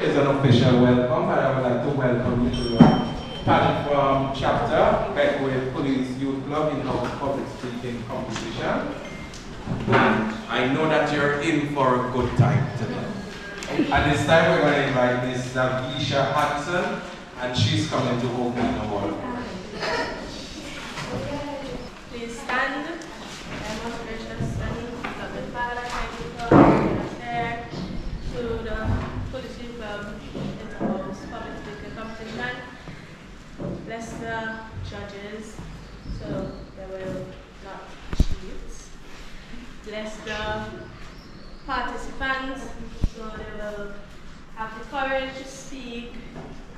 Here's an official welcome, and I would like to welcome you to the Paget from chapter, Bequia Police Youth Club in-house public speaking competition. And I know that you're in for a good time today. And this time we're going to invite Miss Navisha Hudson, and she's coming to open the hall. Please stand. Most gracious and loving Father, thank you for bringing us here to the Police Youth Club in-house public speaking competition. Bless the judges so they will not cheat. Bless the participants so they will have the courage to speak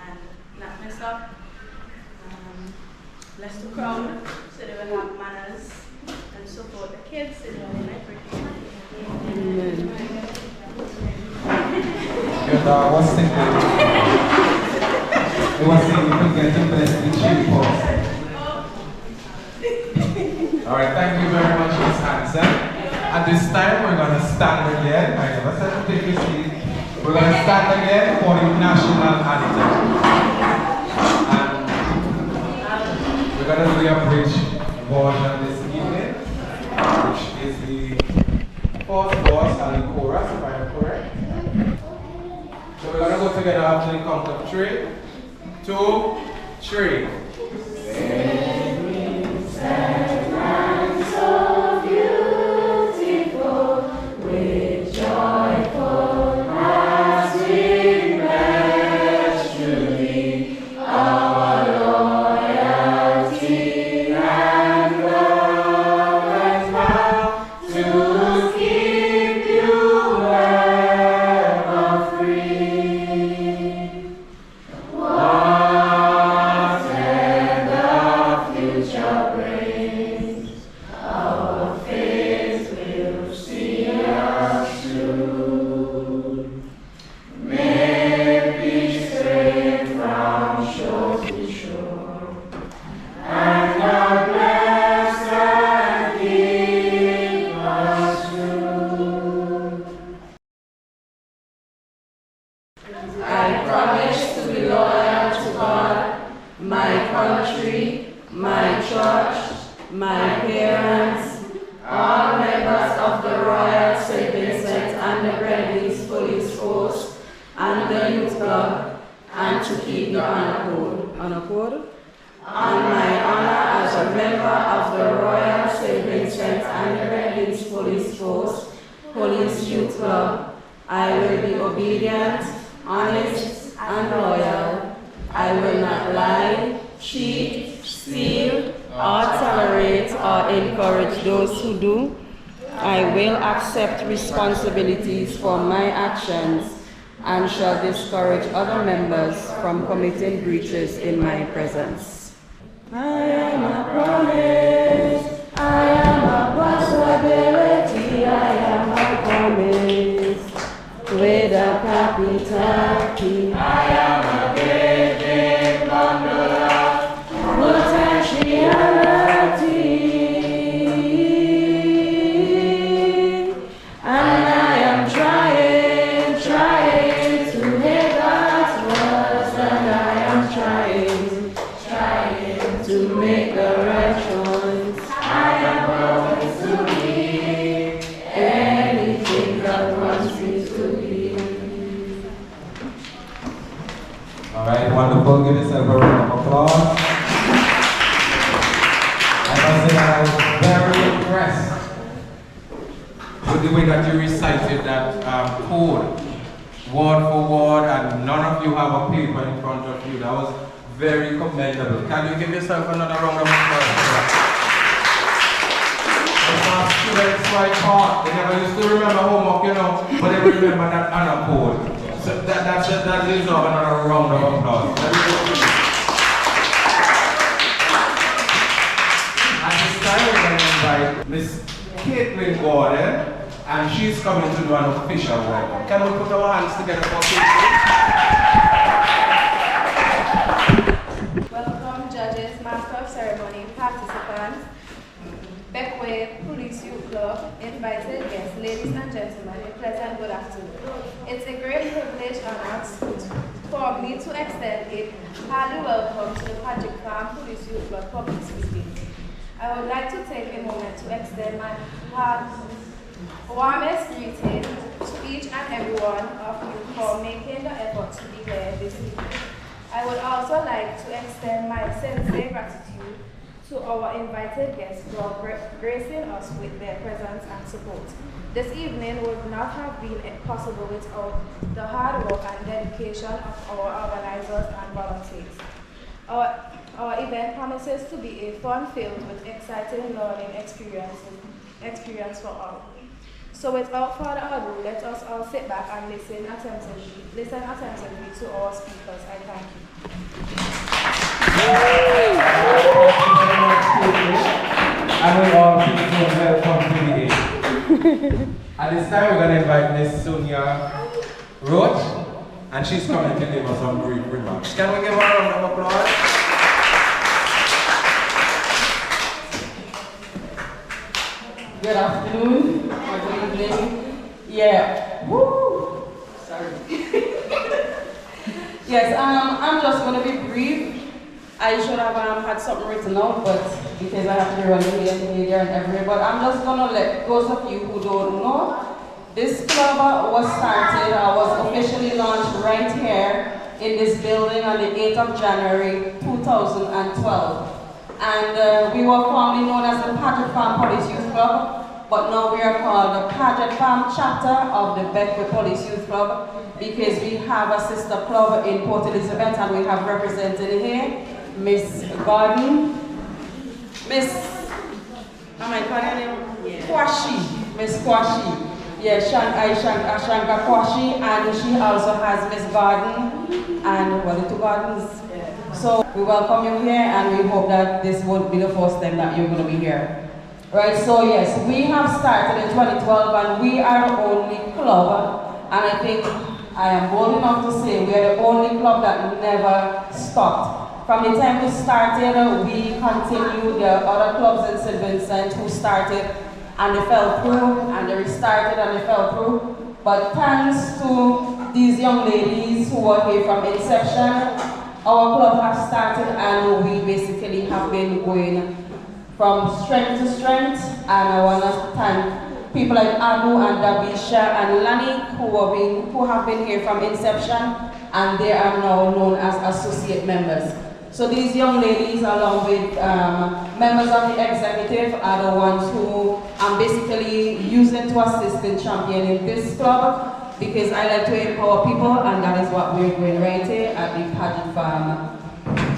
and not mess up. Bless the crowd so they will have manners and support the kids in their everything. Your dog was thinking. It was saying you could get to bless the chief first. Alright, thank you very much, Miss Hansen. At this time, we're going to stand again. I never said to take a seat. We're going to stand again for the national anthem. And we're going to do the abridged version this evening, which is the first verse and the chorus, if I am correct. So we're going to go together after the count of 3, 2, 3. Responsibilities for my actions and shall discourage other members from committing breaches in my presence. I am a promise, I am a possibility, I am a promise with a capital P. I am a great bundle of potentiality. Wonderful, give yourself a round of applause. I must say that I was very impressed with the way that you recited that code, word for word, and none of you have a paper in front of you. That was very commendable. Can you give yourself another round of applause? Students like hard. They never used to remember homework, you know, but they remember that honor code. So that deserves another round of applause. At this time, we're going to invite Miss Caitlin Gordon, and she's coming to do an official welcome. Can we put our hands together for Caitlin? Welcome, judges, master of ceremony, participants, Bequia Police Youth Club, invited guests, ladies and gentlemen, a pleasant good afternoon. It's a great privilege and honor me to extend a hearty welcome to the Paget Police Youth Club public speaking. I would like to take a moment to extend my warmest greeting to each and every one of you for making the effort to be here this evening. I would also like to extend my sincere gratitude to our invited guests for gracing us with their presence and support. This evening would not have been possible without the hard work and dedication of our organizers and volunteers. Our event promises to be a fun-filled with exciting learning experience for all. So without further ado, let us all sit back and listen attentively to our speakers. I thank you. And we all people welcome to the day. At this time, we're going to invite Miss Sonia Roach, and she's coming to give us some brief remarks. Can we give her a round of applause? Good afternoon or good evening. Yeah. Woo! Sorry. Yes, I'm just going to be brief. I should have had something written out, but because I have to run here and here and everywhere. But I'm just going to let those of you who don't know, this club was officially launched right here in this building on the 8th of January 2012. And we were formerly known as the Paget Police Youth Club, but now we are called the Paget chapter of the Bequia Police Youth Club because we have a sister club in Port Elizabeth and we have represented here Miss Gordon, Miss, am I calling her? Kwashi, Miss Kwashi. Yeah, Shanka Kwashi, and she also has Miss Gordon and the two Gardens. So we welcome you here and we hope that this won't be the first time that you're going to be here. Right, so yes, we have started in 2012 and we are the only club, and I think I am bold enough to say we are the only club that never stopped. From the time we started, we continued. There are other clubs in St. Vincent who started and they fell through, and they restarted and they fell through. But thanks to these young ladies who were here from inception, our club has started and we basically have been going from strength to strength. And I want to thank people like Abu and Dabisha and Lani who have been here from inception, and they are now known as associate members. So these young ladies, along with members of the executive, are the ones who I'm basically using to assist in championing this club, because I like to empower people, and that is what we're doing right here at the Paget Farm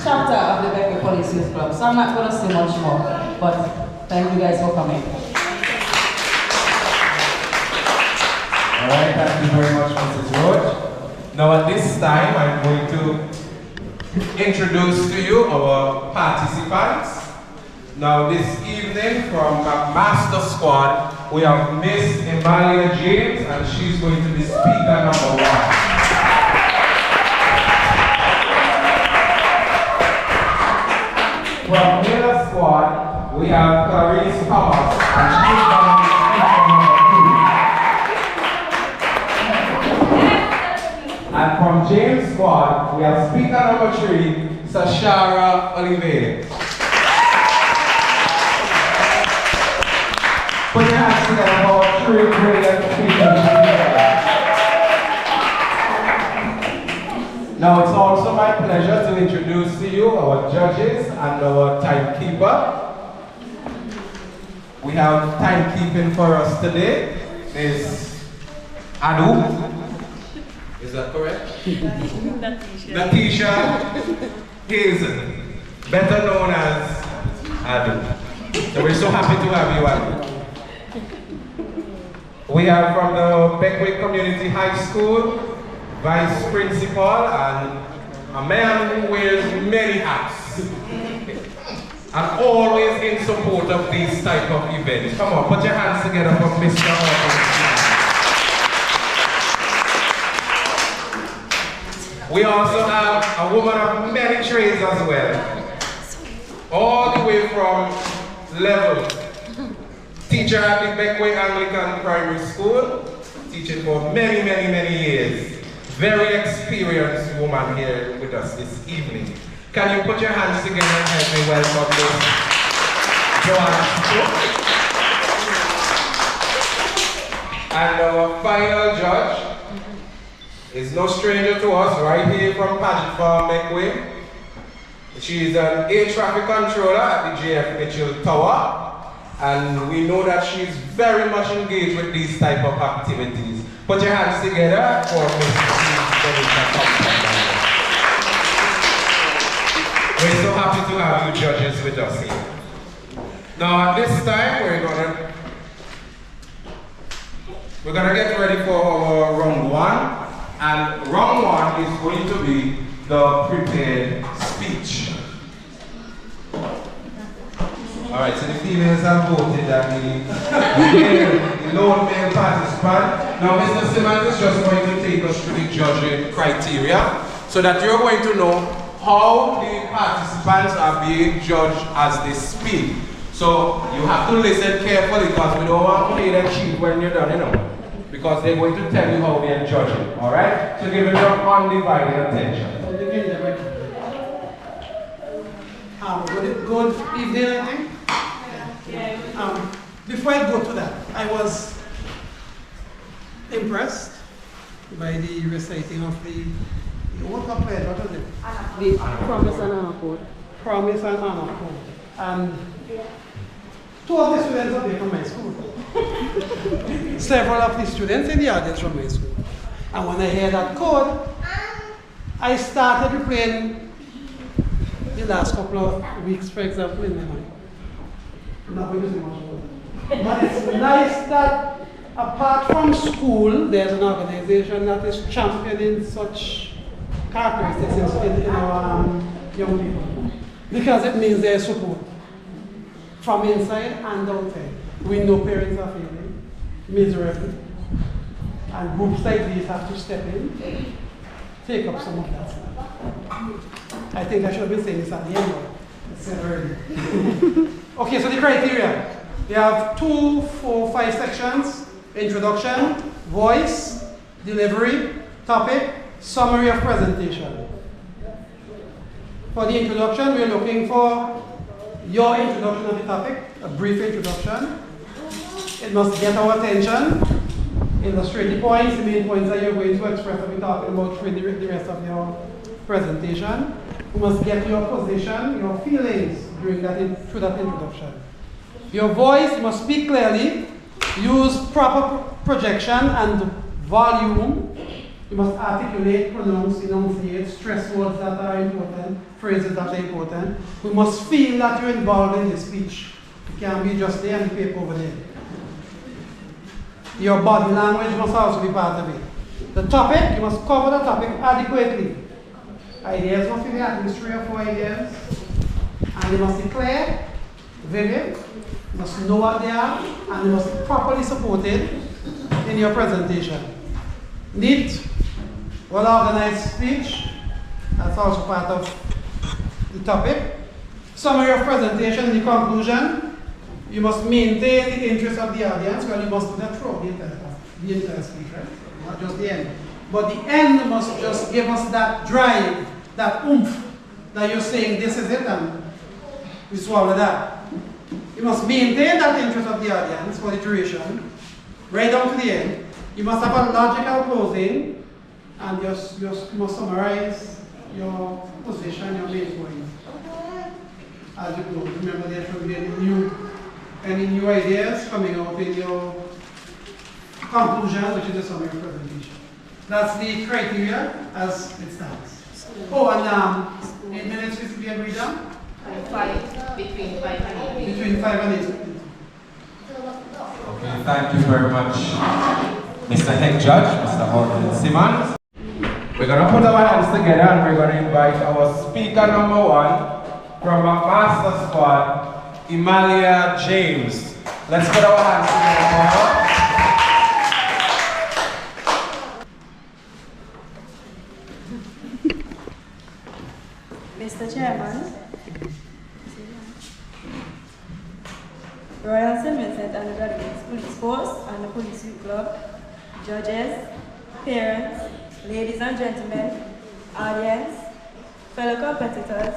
chapter of the Bequia Police Youth Club. So I'm not going to say much more, but thank you guys for coming. All right, thank you very much, Mrs. Roach. Now at this time, I'm going to introduce to you our participants. Now this evening from Master Squad, we have Miss Emalia James, and she's going to be speaker number 1. From Miller Squad, we have Clarice Thomas, and she's going to be speaker number 2. And from James Squad, we have speaker number 3, Sashara Oliveira. Put your hands together for 3 brilliant speakers. Now it's also my pleasure to introduce to you our judges and our timekeeper. We have timekeeping for us today. Is Adu. Is that correct? Natisha Hazen, better known as Adu. So we're so happy to have you, Adu. We have from the Bequia Community High School, Vice Principal and a man who wears many hats and always in support of these type of events. Come on, put your hands together for Mr. Orton. We also have a woman of many trades as well. All the way from level teacher at the Bequia Anglican Primary School, teaching for many years. very experienced woman here with us this evening. Can you put your hands together and help me welcome Miss Joanna? And our final judge is no stranger to us, right here from Paget from Bequia. She is an air traffic controller at the JF Mitchell Tower, and we know that she is very much engaged with these type of activities. Put your hands together for Miss We're so happy to have you judges with us here. Now at this time we're gonna get ready for our round one, and round one is going to be the prepared speech. Alright, so the females have voted that the lone male participant. Now Mr. Simmons is just going to take us through the judging criteria so that you're going to know how the participants are being judged as they speak. So you have to listen carefully because we don't want to play them cheap when you're done, you know. Because they're going to tell you how they're judging, alright? So give it your undivided attention. Good evening, I think. Before I go to that, I was impressed by the reciting of what was it? The Promise and Honor Code. Promise and Honor Code. And two of the students are there from my school. Several of the students in the audience from my school. And when I heard that code, I started replaying the last couple of weeks, for example, in my mind. I'm not going to say much about that. But it's nice that apart from school, there's an organization that is championing such characteristics in our young people. Because it means there's support from inside and outside. We know parents are failing miserably. And groups like these have to step in, take up some of that stuff. I think I should have been saying this at the end, but I said earlier. Okay, so the criteria. We have 2, 4, 5 sections: introduction, voice, delivery, topic, summary of presentation. For the introduction, we're looking for your introduction of the topic, a brief introduction. It must get our attention, illustrate the points, the main points that you're going to express and be talking about through the rest of your presentation. You must get your position, your feelings through that introduction. Your voice, you must speak clearly, use proper projection and volume. You must articulate, pronounce, enunciate, stress words that are important, phrases that are important. We must feel that you're involved in the speech. You can't be just there and the paper over there. Your body language must also be part of it. The topic, you must cover the topic adequately. Ideas must be at least 3 or 4 ideas. And they must be clear, vivid, you must know what they are, and they must be properly supported in your presentation. Neat, well-organized speech, that's also part of the topic. Summary of presentation, in the conclusion, you must maintain the interest of the audience. Well, you must do that throughout the entire speech, right? Not just the end. But the end must just give us that drive, that oomph, that you're saying this is it and we swallow that. You must maintain that interest of the audience for the duration, right down to the end. You must have a logical closing, and you must summarize your position, your main points. As you go, remember there should be any new ideas coming out in your conclusion, which is the summary presentation. That's the criteria as it stands. Oh, and 8 minutes is to be agreed on? Between 5 and 8. Between 5 and 8. Okay, thank you very much, Mr. Head Judge, Mr. Horton Simmons. We're going to put our hands together and we're going to invite our speaker number 1 from our master squad, Emalia James. Let's put our hands together for her. Mr. Chairman, Royal St. Vincent and the Grenadines Police Force and the Police Youth Club, judges, parents, ladies and gentlemen, audience, fellow competitors,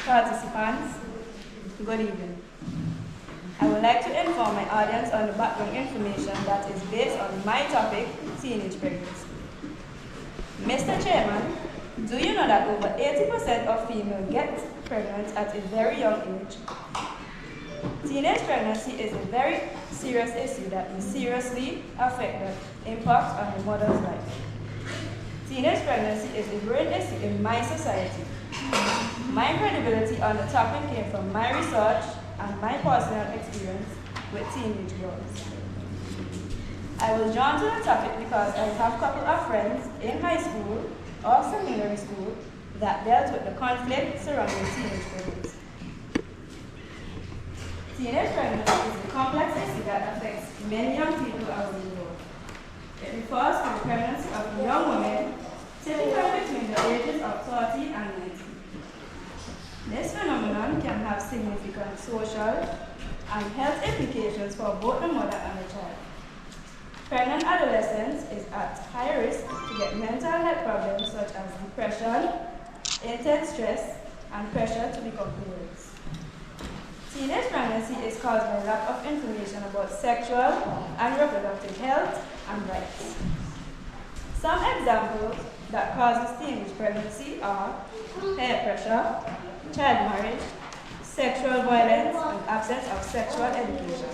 participants, good evening. I would like to inform my audience on the background information that is based on my topic, teenage pregnancy. Mr. Chairman, do you know that over 80% of females get pregnant at a very young age? Teenage pregnancy is a very serious issue that will seriously affect the impact on the mother's life. Teenage pregnancy is a great issue in my society. My credibility on the topic came from my research and my personal experience with teenage girls. I was drawn to the topic because I have a couple of friends in high school or secondary school that dealt with the conflict surrounding teenage pregnancy. Teenage pregnancy is a complex issue that affects many young people around the world. It refers to the pregnancy of a young woman, typically between the ages of 30 and 90. This phenomenon can have significant social and health implications for both the mother and the child. Pregnant adolescents is at high risk to get mental health problems such as depression, intense stress, and pressure to become parents. Teenage pregnancy is caused by lack of information about sexual and reproductive health and rights. Some examples that causes teenage pregnancy are peer pressure, child marriage, sexual violence, and absence of sexual education.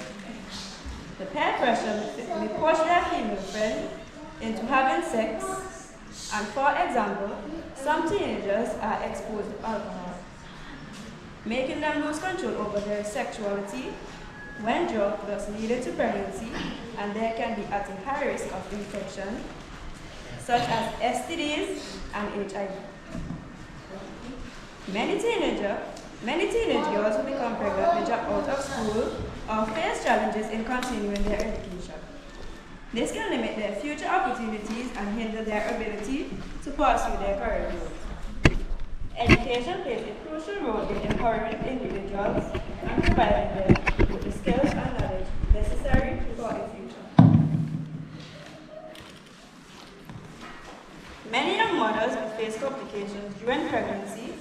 The peer pressure may push their female friend into having sex, and for example, some teenagers are exposed to alcohol, making them lose control over their sexuality when drunk, thus leading to pregnancy, and they can be at a high risk of infection, such as STDs and HIV. Many teenage girls who become pregnant may drop out of school or face challenges in continuing their education. This can limit their future opportunities and hinder their ability to pursue their career goals. Education plays a crucial role in empowering individuals and providing them with the skills and knowledge necessary for the future. Many young mothers will face complications during pregnancy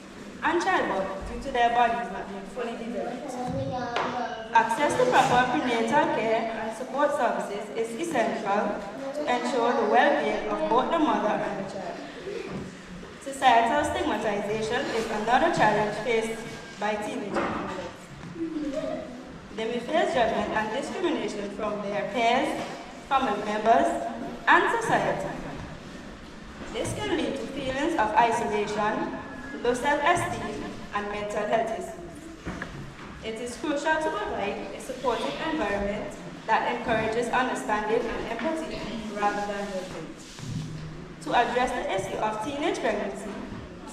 and childbirth due to their bodies not being fully developed. Access to proper prenatal care and support services is essential to ensure the well-being of both the mother and the child. Societal stigmatization is another challenge faced by teenage mothers. They may face judgment and discrimination from their peers, family members, and society. This can lead to feelings of isolation, low self-esteem, and mental health issues. It is crucial to provide a supportive environment that encourages understanding and empathy rather than judgment. To address the issue of teenage pregnancy,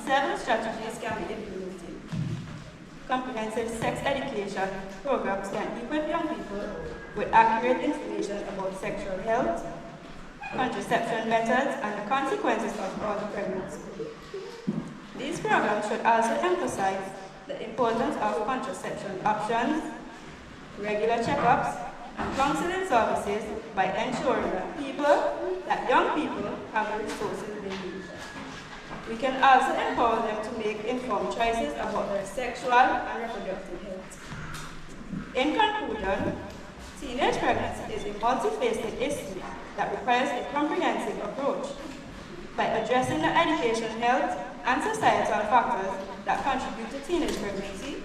several strategies can be implemented. Comprehensive sex education programs can equip young people with accurate information about sexual health, contraception methods, and the consequences of early pregnancy. These programs should also emphasize the importance of contraception options, regular checkups, and counseling services by ensuring that young people have the resources they need. We can also empower them to make informed choices about their sexual and reproductive health. In conclusion, teenage pregnancy is a multifaceted issue that requires a comprehensive approach. By addressing the education, health, and societal factors that contribute to teenage pregnancy,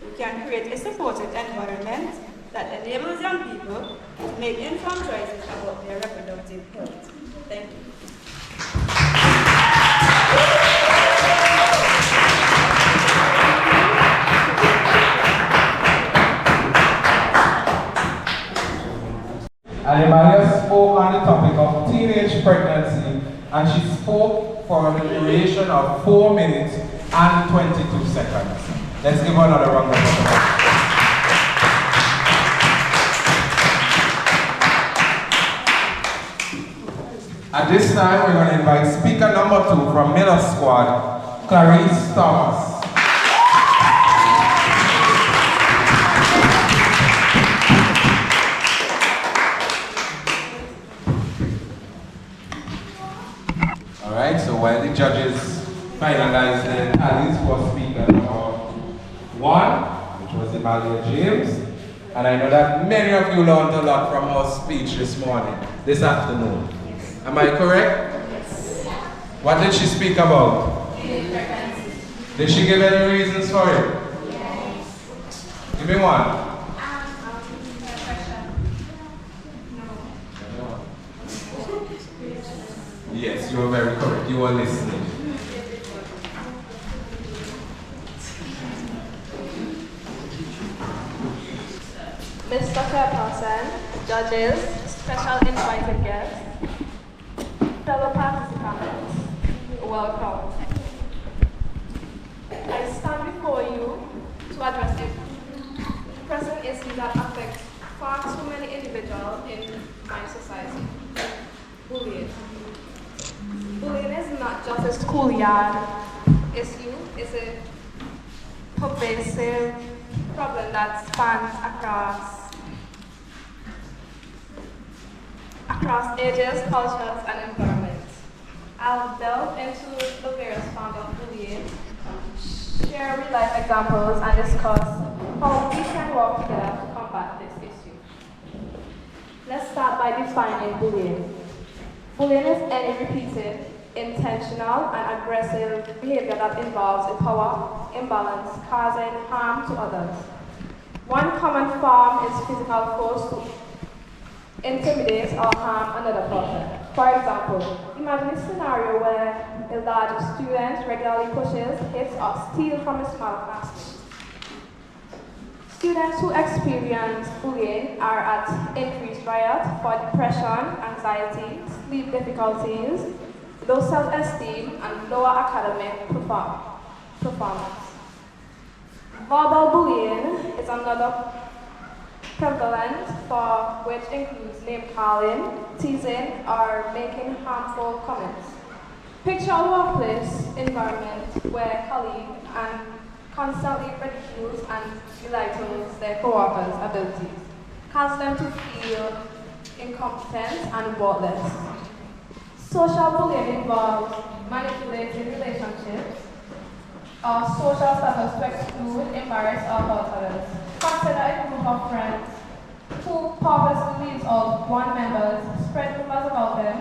we can create a supportive environment that enables young people to make informed choices about their reproductive health. Thank you. Alimalia spoke on the topic of teenage pregnancy, and she spoke for the duration of 4 minutes and 22 seconds. Let's give her another round of applause. At this time, we're going to invite speaker number 2 from Miller Squad, Clarice Thomas. while the judges finalized the tallies for speaker number 1, which was Emalia James, and I know that many of you learned a lot from our speech this morning, this afternoon. Yes. Am I correct? Yes. What did she speak about? Did she give any reasons for it? Yes. Give me one. Yes, you are very correct. You are listening. Mr. Chairperson, judges, special invited guests, fellow participants, welcome. I stand before you to address the present issues that affect far too many individuals in my society. Bullying. Bullying is not just a schoolyard issue, it's a pervasive problem that spans across ages, cultures, and environments. I'll delve into the various forms of bullying, share real-life examples, and discuss how we can work together to combat this issue. Let's start by defining bullying. Bullying is any repeated, intentional, and aggressive behavior that involves a power imbalance causing harm to others. One common form is physical force to intimidate or harm another person. For example, imagine a scenario where a large student regularly pushes, hits, or steals from a small classmate. Students who experience bullying are at increased risk for depression, anxiety, sleep difficulties, low self-esteem, and lower academic performance. Verbal bullying is another prevalent form, which includes name-calling, teasing, or making harmful comments. Picture a workplace environment where colleagues and constantly ridicules and belittles their co-workers' abilities, cause them to feel incompetent and worthless. Social bullying involves manipulating relationships or social status to exclude, embarrass, or hurt others. Consider a group of friends who purposely leaves out one member, spread rumors about them,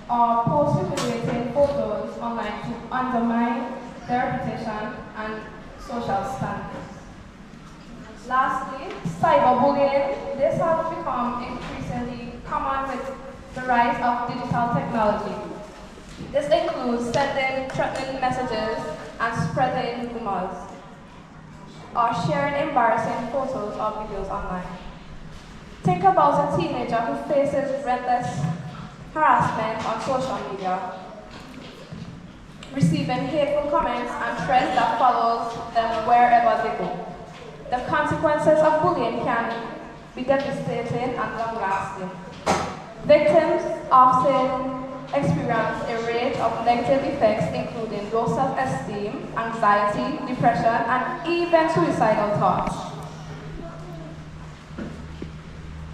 or post humiliating photos online to undermine their reputation and social standings. Lastly, cyberbullying. This has become increasingly common with the rise of digital technology. This includes sending threatening messages and spreading rumors, or sharing embarrassing photos or videos online. Think about a teenager who faces relentless harassment on social media, receiving hateful comments and threats that follows them wherever they go. The consequences of bullying can be devastating and long-lasting. Victims often experience a range of negative effects, including low self-esteem, anxiety, depression, and even suicidal thoughts.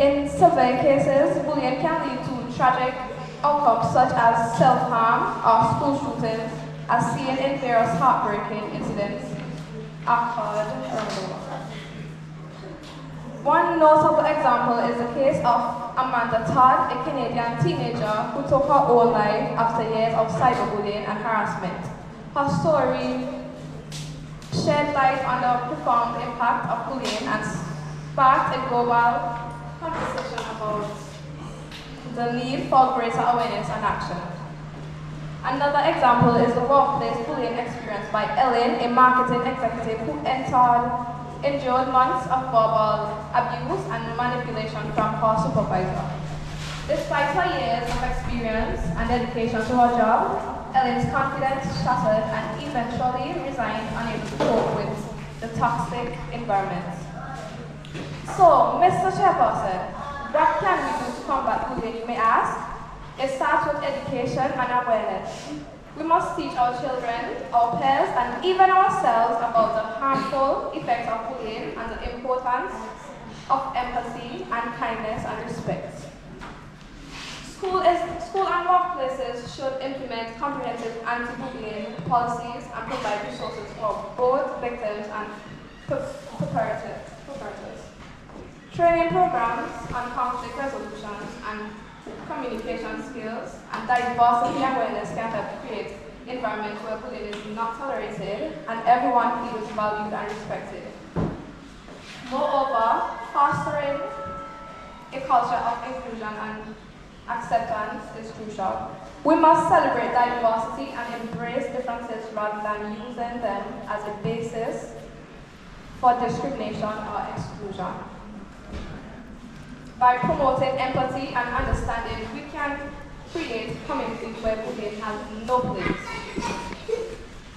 In severe cases, bullying can lead to tragic outcomes such as self-harm or school shootings, as seen in various heartbreaking incidents occurred around the world. One notable example is the case of Amanda Todd, a Canadian teenager who took her own life after years of cyberbullying and harassment. Her story shed light on the profound impact of bullying and sparked a global conversation about the need for greater awareness and action. Another example is the workplace bullying experience by Ellen, a marketing executive who endured months of verbal abuse and manipulation from her supervisor. Despite her years of experience and dedication to her job, Ellen's confidence shattered and eventually resigned, unable to cope with the toxic environment. So, Mr. Chairperson, what can we do to combat bullying, you may ask? It starts with education and awareness. We must teach our children, our peers, and even ourselves about the harmful effects of bullying and the importance of empathy and kindness and respect. School and workplaces should implement comprehensive anti-bullying policies and provide resources for both victims and perpetrators. Training programs on conflict resolution and communication skills and diversity awareness can help create an environment where bullying is not tolerated and everyone feels valued and respected. Moreover, fostering a culture of inclusion and acceptance is crucial. We must celebrate diversity and embrace differences rather than using them as a basis for discrimination or exclusion. By promoting empathy and understanding, we can create communities where bullying has no place.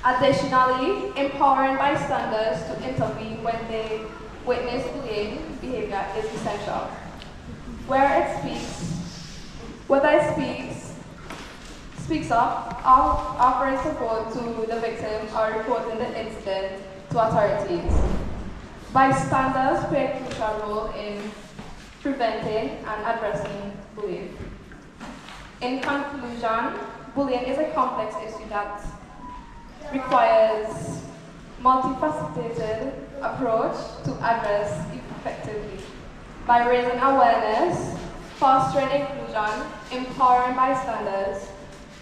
Additionally, empowering bystanders to intervene when they witness bullying behavior is essential. Whether it speaks up, offering support to the victim, or reporting the incident to authorities. Bystanders play a crucial role in preventing and addressing bullying. In conclusion, bullying is a complex issue that requires multifaceted approach to address effectively. By raising awareness, fostering inclusion, empowering bystanders,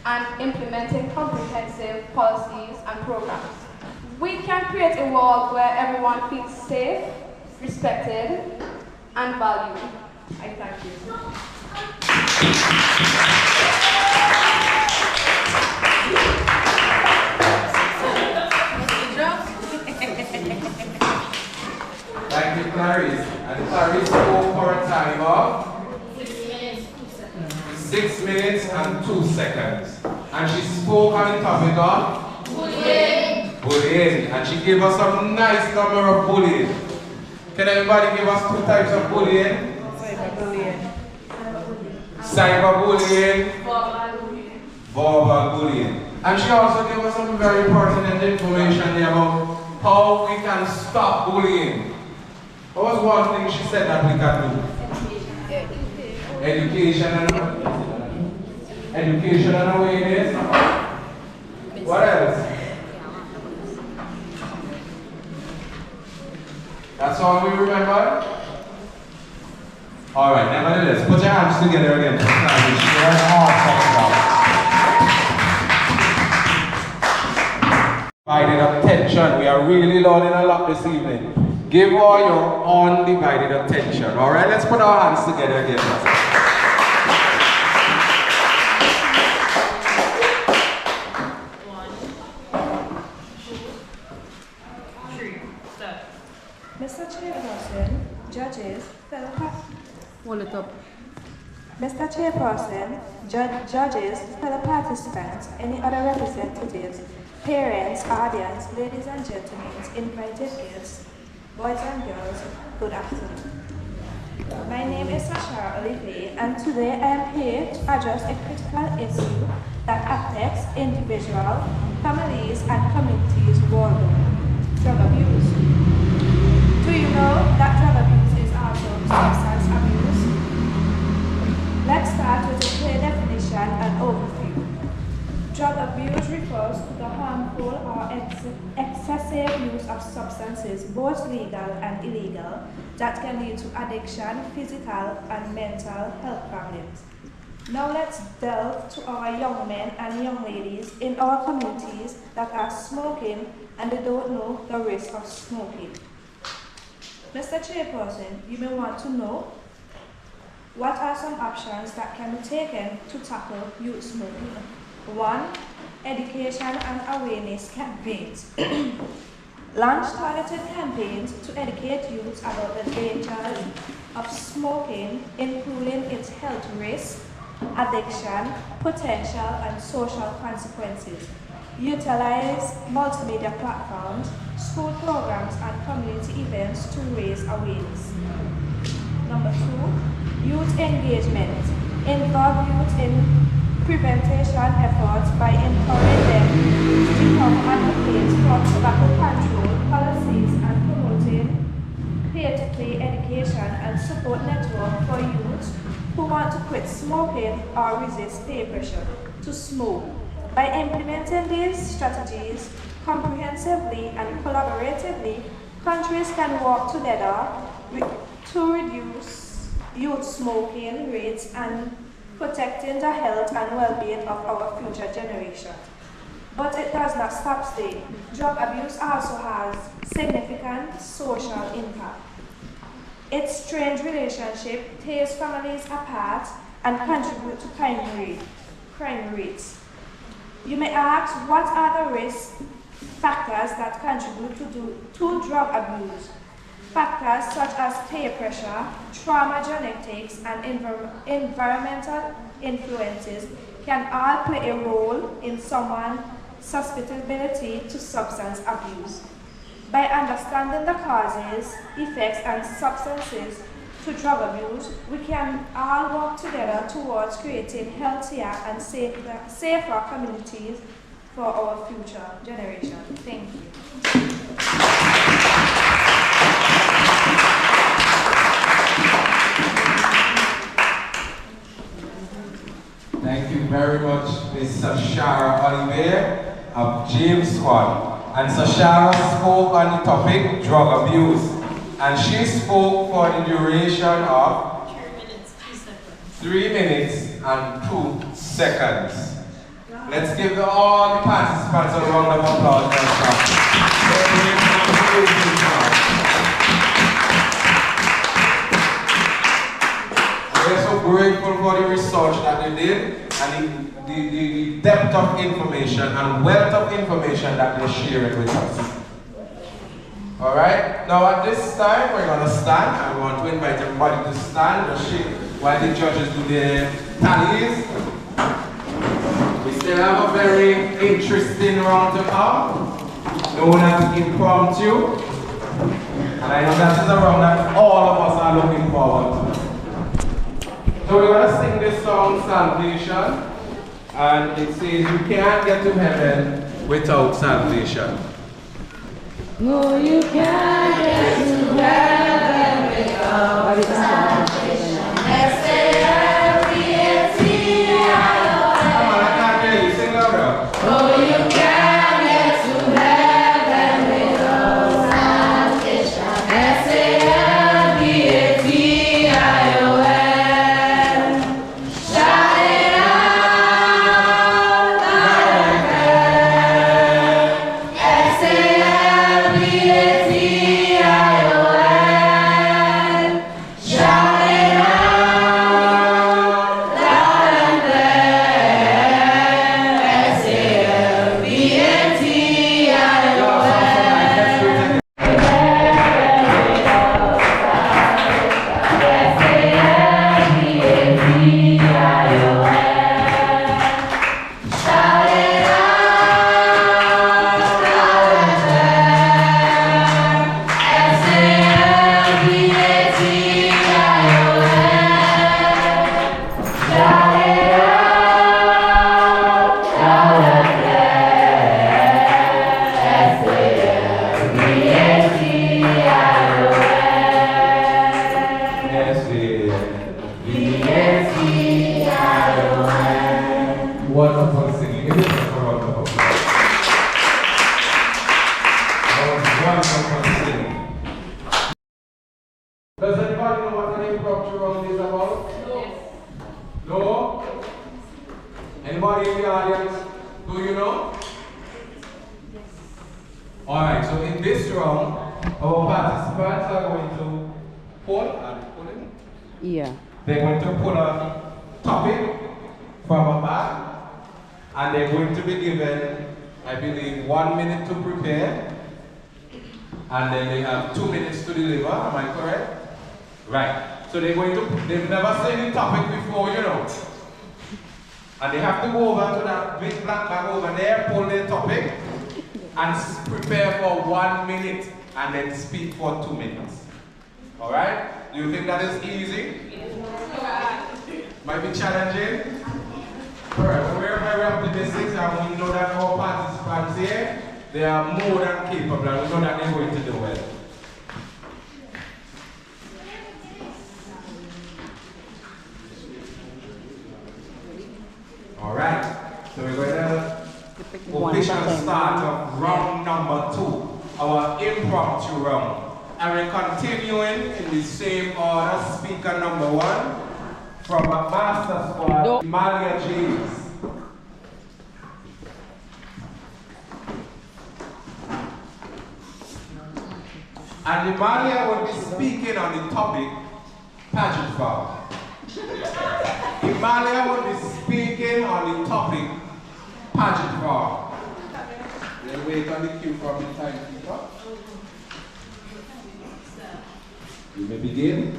and implementing comprehensive policies and programs, we can create a world where everyone feels safe, respected, and valued. I thank you. Thank you, Clarice. And Clarice spoke for a time of 6 minutes and 2 seconds. And she spoke on the topic of bullying. Bullying. And she gave us some nice number of bullying. Can everybody give us 2 types of bullying? Cyberbullying. Cyberbullying. Verbal bullying. And she also gave us some very pertinent information about how we can stop bullying. What was one thing she said that we can do? Education and awareness. What else? That's all we remember? Alright, nevertheless, put your hands together again. Divided attention. We are really learning a lot this evening. Give all your undivided attention. Alright, let's put our hands together again. 1, 2, 3, start. Mr. Chairperson, judges, fellow Hold it up. Mr. Chairperson, judges, fellow participants, any other representatives, parents, audience, ladies and gentlemen, invited guests, boys and girls, good afternoon. My name is Sasha Olivier, and today I am here to address a critical issue that affects individuals, families, and communities worldwide: drug abuse. Do you know that drug abuse is also substance abuse? Let's start with a clear definition and overview. Drug abuse refers to the harmful or excessive use of substances, both legal and illegal, that can lead to addiction, physical and mental health problems. Now let's delve to our young men and young ladies in our communities that are smoking and they don't know the risk of smoking. Mr. Chairperson, you may want to know what are some options that can be taken to tackle youth smoking. 1. Education and awareness campaigns. Launch targeted campaigns to educate youth about the dangers of smoking, including its health risks, addiction, potential, and social consequences. Utilize multimedia platforms, school programs, and community events to raise awareness. Number 2, youth engagement. Involve youth in prevention efforts by empowering them to become advocates for tobacco control policies and promoting peer-to-peer education and support network for youth who want to quit quit smoking or resist peer pressure to smoke. By implementing these strategies comprehensively and collaboratively, countries can work together to reduce youth smoking rates and protecting the health and well-being of our future generation. But it does not stop there. Drug abuse also has significant social impact. Its strained relationship tears families apart and contribute to crime rates. You may ask, what are the risk factors that contribute to drug abuse? Factors such as peer pressure, trauma genetics, and environmental influences can all play a role in someone's susceptibility to substance abuse. By understanding the causes, effects, and substances to drug abuse, we can all work together towards creating healthier and safer communities for our future generation. Thank you. Thank you very much, Ms. Sashara Olivier of James Squad. And Sashara spoke on the topic, drug abuse. And she spoke for the duration of 3 minutes and 2 seconds. Let's give all the participants a round of applause. We're so grateful for the research that they did and the depth of information and wealth of information that they shared with us. Alright, now at this time we're going to stand. I want to invite everybody to stand while the judges do their tallies. We still have a very interesting round to come, known as Impromptu. And I know that is a round that all of us are looking forward to. So we're going to sing this song, Salvation, and it says, you can't get to heaven without salvation. No, you can't get to heaven without salvation. Come on, I can't hear you, sing louder. No, you can't get to heaven without salvation. S-A-L-V-A-T-I-O-N. Wonderful singing. It is wonderful. Wonderful singing. Does anybody know what an impromptu round is about? No. No? Anybody in the audience? Do you know? Alright, so in this round, our participants are going to pull. Yeah. They're going to pull a topic from a bag, and they're going to be given, I believe, 1 minute to prepare, and then they have 2 minutes to deliver. Am I correct? Right. So they've never seen the topic before, you know. And they have to go over to that big black bag over there, pull their topic, and prepare for 1 minute, and then speak for 2 minutes. Alright? Do you think that is easy? Might be challenging? Alright, we're very optimistic, and we know that our participants here, they are more than capable, and we know that they're going to do well. Alright, so we're going to official start of round number 2, our impromptu round. And we're continuing in the same order, speaker number 1 from a master squad, Malia James. And Emalia will be speaking on the topic, Paget farm. Emalia will be speaking on the topic, Paget farm. We'll wait on the cue from the timekeeper. You may begin.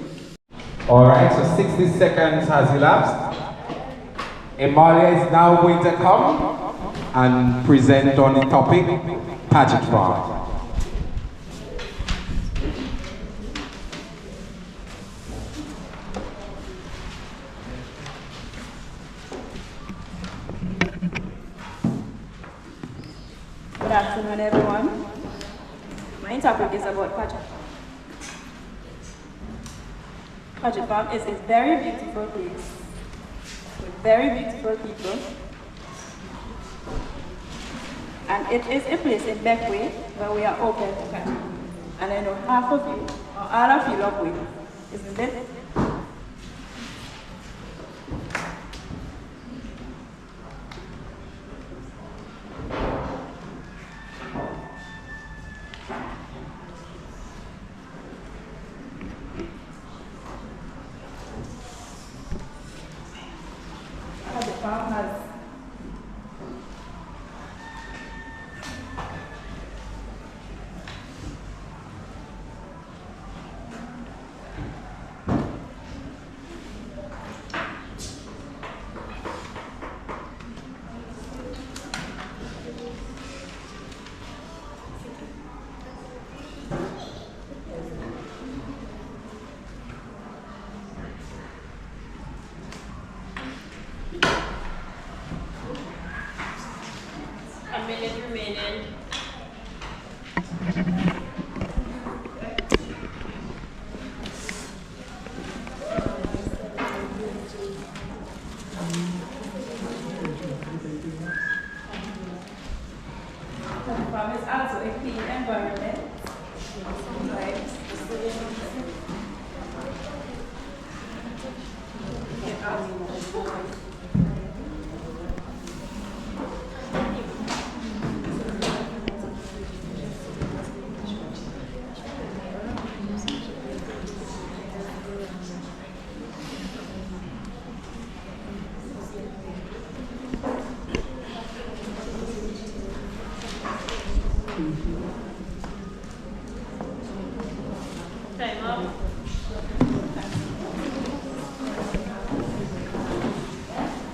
Alright, so 60 seconds has elapsed. Emalia is now going to come and present on the topic, Paget farm. Good afternoon, everyone. My topic is about Paget. Paget Farm is a very beautiful place with very beautiful people, and it is a place in Bequia where we are open to catch. And I know half of you, or all of you love whales, isn't it? A minute remaining. The farm is also a clean environment. Time up.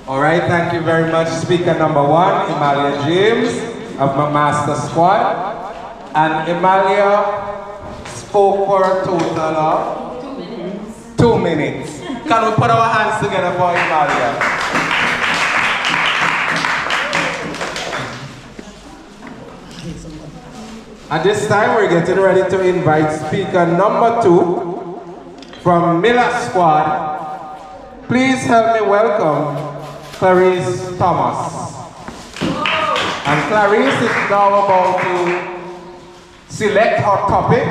Alright, thank you very much, speaker number 1, Emalia James of my master squad. And Emalia spoke for a total of 2 minutes. 2 minutes. Can we put our hands together for Emalia? At this time, we're getting ready to invite speaker number 2 from Miller Squad. Please help me welcome Clarice Thomas. And Clarice is now about to select her topic,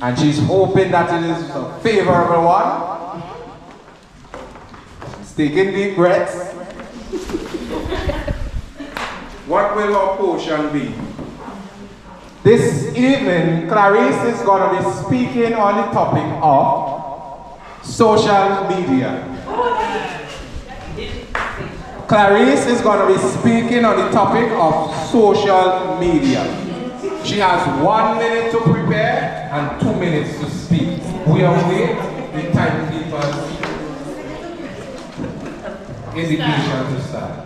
and she's hoping that it is a favorable one. She's taking deep breaths. What will her portion be? This evening, Clarice is going to be speaking on the topic of social media. Clarice is going to be speaking on the topic of social media. She has 1 minute to prepare and 2 minutes to speak. We await the timekeeper's indication to start.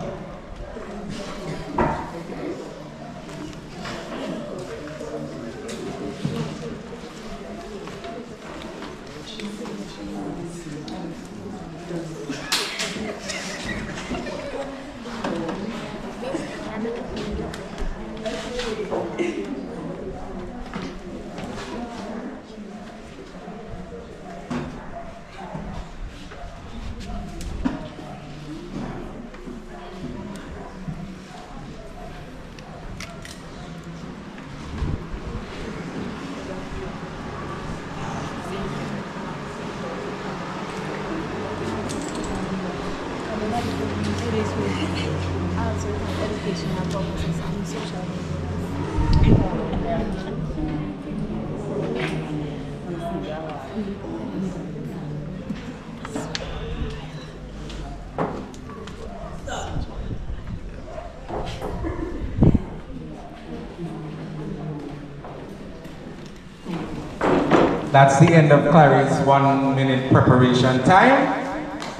That's the end of Clarice's 1 minute preparation time.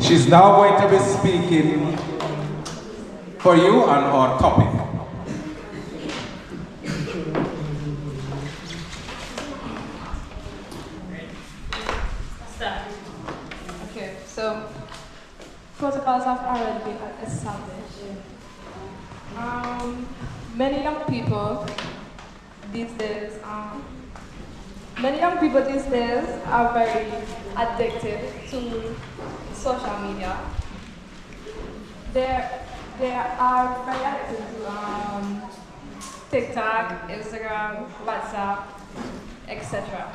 She's now going to be speaking for you on our topic. Okay, so protocols have already been established. Many young people these days, are very addicted to social media. They are very addicted to TikTok, Instagram, WhatsApp, etc.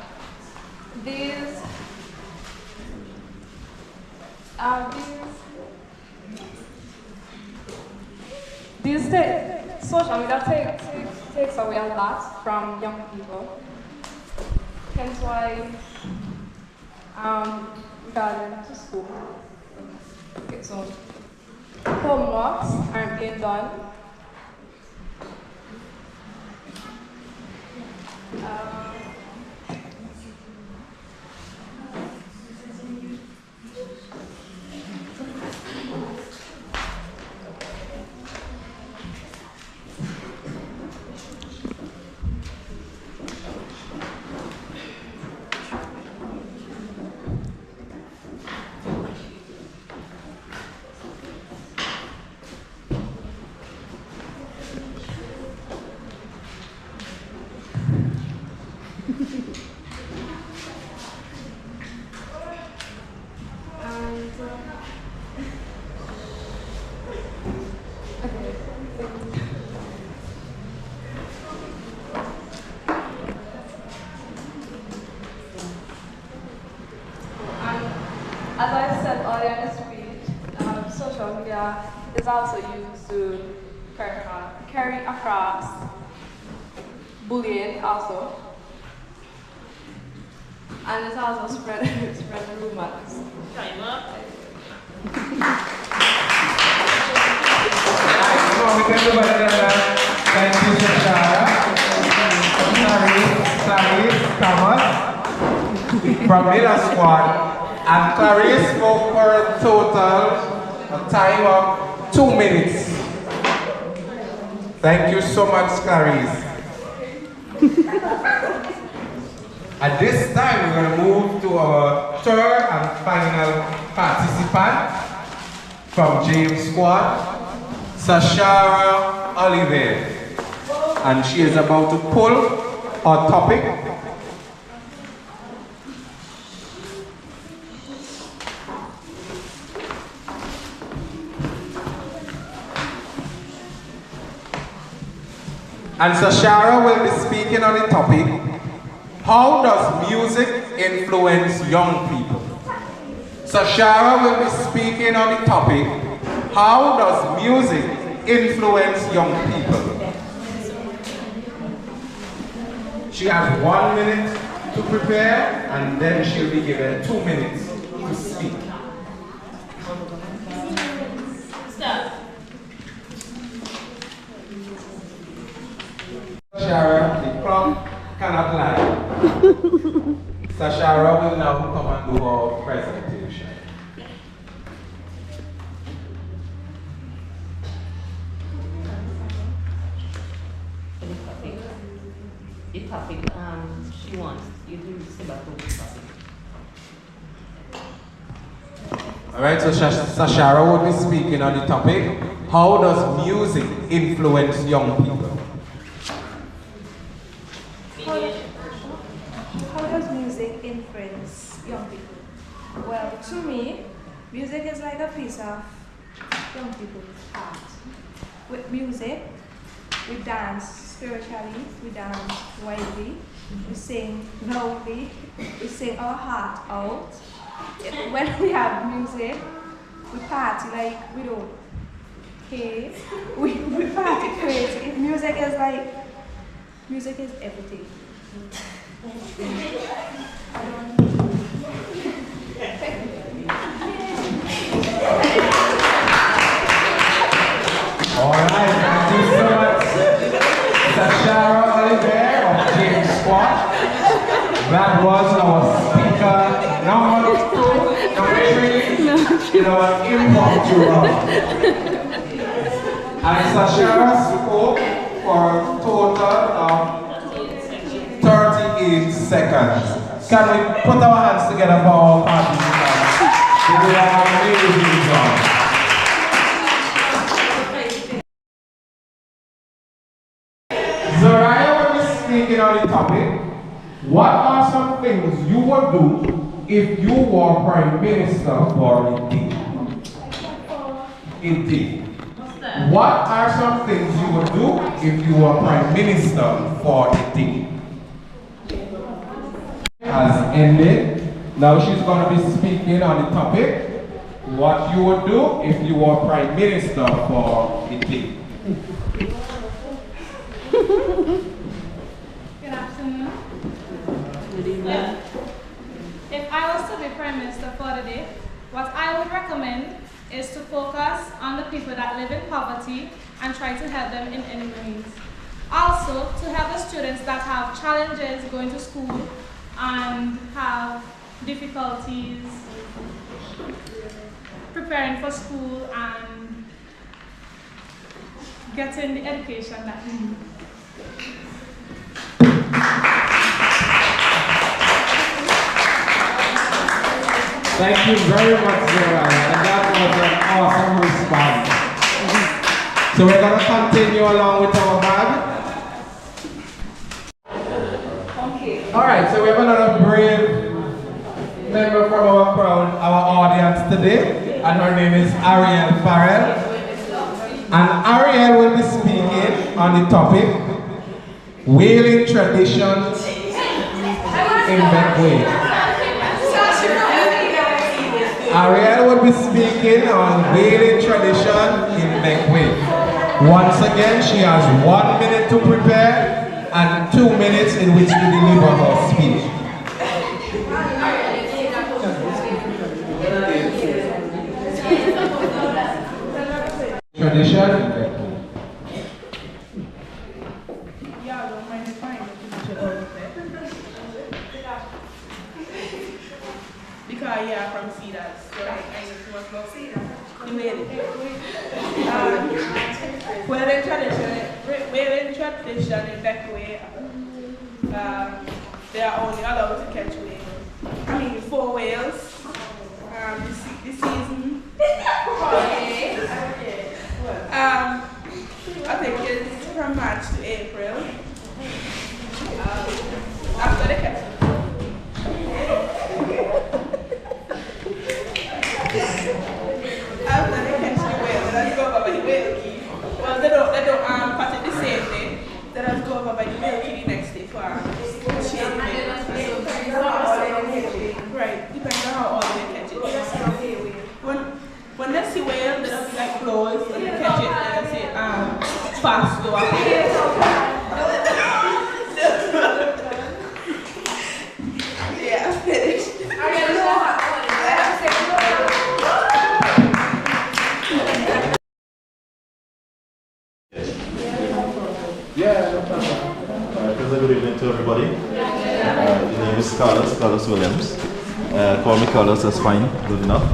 These social media takes away a lot from young people. Hence why regarding to school. Okay, so homeworks aren't being done. As I said earlier in the speech, social media is also used to carry across bullying also. And it's also spread the rumors. Thank you, Shashara. Clarice, Thomas from Middle Squad. And Clarice spoke for a total time of 2 minutes. Thank you so much, Clarice. At this time, we're going to move to our third and final participant from James Squad, Sashara Oliver. And she is about to pull our topic. And Sashara will be speaking on the topic, how does music influence young people? Sashara will be speaking on the topic, how does music influence young people? She has 1 minute to prepare, and then she'll be given 2 minutes to speak. Stop. Sashara, the clock cannot lie. Sashara will now come and do our presentation. The topic she wants you to say about the topic. Alright, so Sashara will be speaking on the topic, how does music influence young people? How does music influence young people? Well, to me, music is like a piece of young people's art. With music, we dance spiritually, we dance widely, we sing loudly, we sing our heart out. When we have music, we party like we don't care. We party crazy. Music is everything. Alright, thank you so much, Sashara Oliver of James Squad. That was our speaker number 3 in our impromptu round. And Sashara spoke for a total of 38 seconds. Can we put our hands together for our participants? They did an amazing job. Zariah will be speaking on the topic. What are some things you would do if you were Prime Minister for a day? What are some things you would do if you were Prime Minister for a day? Has ended. Now she's going to be speaking on the topic. What you would do if you were Prime Minister for a day. Good afternoon. Good evening. If I was to be Prime Minister for the day, what I would recommend is to focus on the people that live in poverty and try to help them in any means. Also, to help the students that have challenges going to school and have difficulties preparing for school and getting the education that they need. Thank you very much, Zariah, and that was an awesome response. So we're going to continue along with our bag. Alright, so we have another brave member from our crowd, our audience today, and her name is Ariel Farrell. And Ariel will be speaking on the topic, whaling traditions in Bequia. Ariel will be speaking on whaling tradition in Bequia. Once again, she has 1 minute to prepare and 2 minutes in which to deliver her speech. Tradition in Bequia. Because yeah, from Cedars, so I used to work about Cedars. You made it. Whaling tradition in Bequia, they are only allowed to catch whales. I mean, 4 whales. This season. I think it's from March to April. After they catch them. After they catch the whale, let's go over the whale key. Well, they don't catch it the same day. They just go over by the whale key the next day for shade the whale. Right, depends on how all they catch it. When they see whale, they don't be like close. When they catch it, they say fast go up. Yeah, I'm finished. Good evening to everybody. The name is Carlos Williams. Call me Carlos, that's fine, good enough.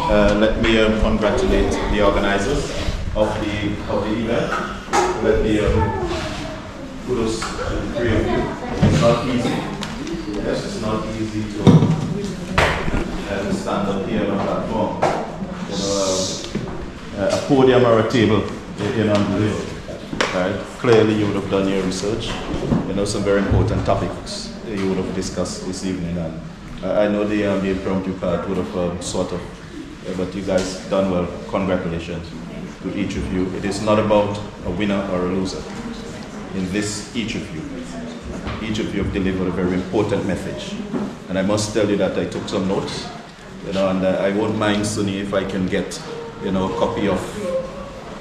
Let me congratulate the organizers of the event. Let me kudos to the 3 of you. It's not easy. Yes, it's not easy to stand up here on a platform. A podium or a table in on the hill. Right. Clearly you would have done your research, some very important topics you would have discussed this evening, and I know the impromptu part would have but you guys done well. Congratulations to each of you. It is not about a winner or a loser. In this, each of you have delivered a very important message, and I must tell you that I took some notes, and I won't mind, Suni, if I can get a copy of